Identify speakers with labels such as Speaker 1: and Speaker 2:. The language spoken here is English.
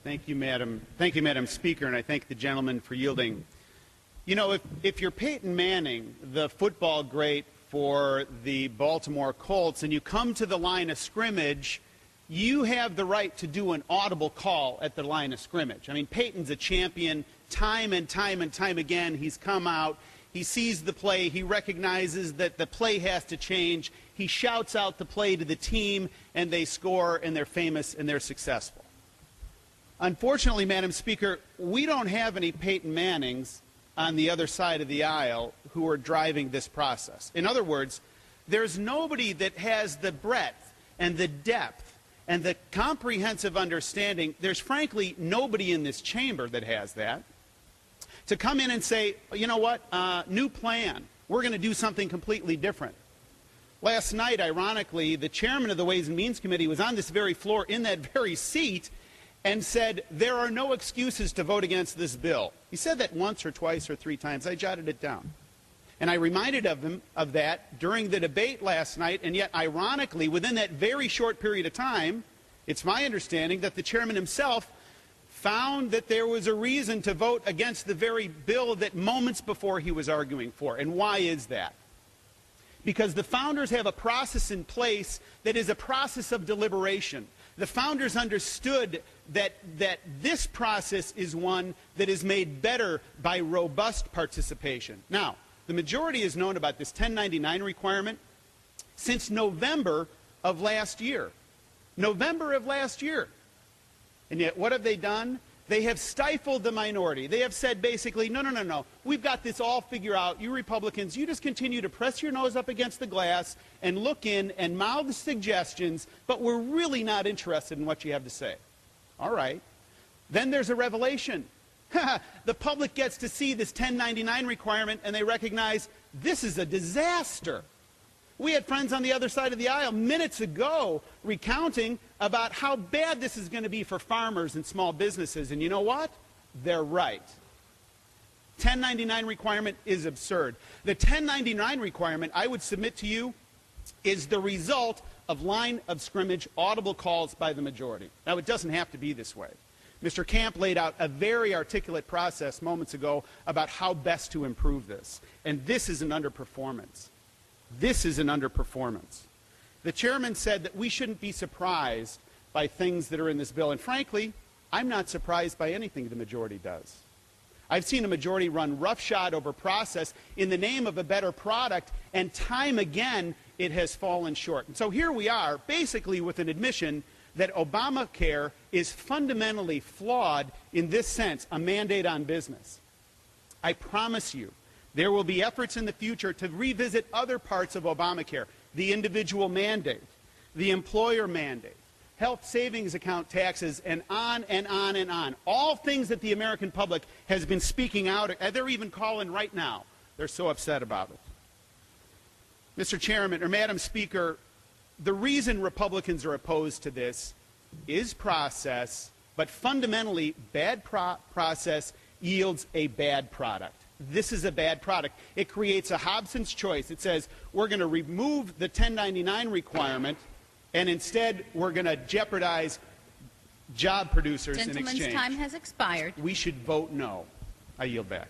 Speaker 1: Thank you, Madam Speaker, and I thank the gentleman for yielding. You know, if you're Peyton Manning, the football great for the Baltimore Colts, and you come to the line of scrimmage, you have the right to do an audible call at the line of scrimmage. I mean, Peyton's a champion time and time and time again. He's come out. He sees the play. He recognizes that the play has to change. He shouts out the play to the team, and they score, and they're famous, and they're successful. Unfortunately, Madam Speaker, we don't have any Peyton Mannings on the other side of the aisle who are driving this process. In other words, there's nobody that has the breadth and the depth and the comprehensive understanding. There's frankly nobody in this chamber that has that. To come in and say, you know what, new plan, we're going to do something completely different. Last night, ironically, the chairman of the Ways and Means Committee was on this very floor in that very seat and said, there are no excuses to vote against this bill. He said that once or twice or three times. I jotted it down. And I reminded him of that during the debate last night, and yet, ironically, within that very short period of time, it's my understanding that the chairman himself found that there was a reason to vote against the very bill that moments before he was arguing for. And why is that? Because the founders have a process in place that is a process of deliberation. The founders understood that this process is one that is made better by robust participation. Now, the majority has known about this 1099 requirement since November of last year. November of last year. And yet, what have they done? They have stifled the minority. They have said basically, no. We've got this all figured out. You Republicans, you just continue to press your nose up against the glass and look in and mouth suggestions, but we're really not interested in what you have to say. All right. Then there's a revelation. The public gets to see this 1099 requirement, and they recognize this is a disaster. We had friends on the other side of the aisle minutes ago recounting about how bad this is going to be for farmers and small businesses. And you know what? They're right. 1099 requirement is absurd. The 1099 requirement, I would submit to you, is the result of line of scrimmage audible calls by the majority. Now, it doesn't have to be this way. Mr. Camp laid out a very articulate process moments ago about how best to improve this. And this is an underperformance. This is an underperformance. The chairman said that we shouldn't be surprised by things that are in this bill. And frankly, I'm not surprised by anything the majority does. I've seen a majority run roughshod over process in the name of a better product, and time again it has fallen short. And so here we are, basically with an admission that Obamacare is fundamentally flawed in this sense, a mandate on business. I promise you, there will be efforts in the future to revisit other parts of Obamacare, the individual mandate, the employer mandate, health savings account taxes, and on and on and on. All things that the American public has been speaking out, and they're even calling right now. They're so upset about it. Mr. Chairman, or Madam Speaker, the reason Republicans are opposed to this is process, but fundamentally bad process yields a bad product. This is a bad product. It creates a Hobson's choice. It says we're going to remove the 1099 requirement, and instead we're going to jeopardize job producers in exchange.
Speaker 2: Gentleman's time has expired.
Speaker 1: We should vote no. I yield back.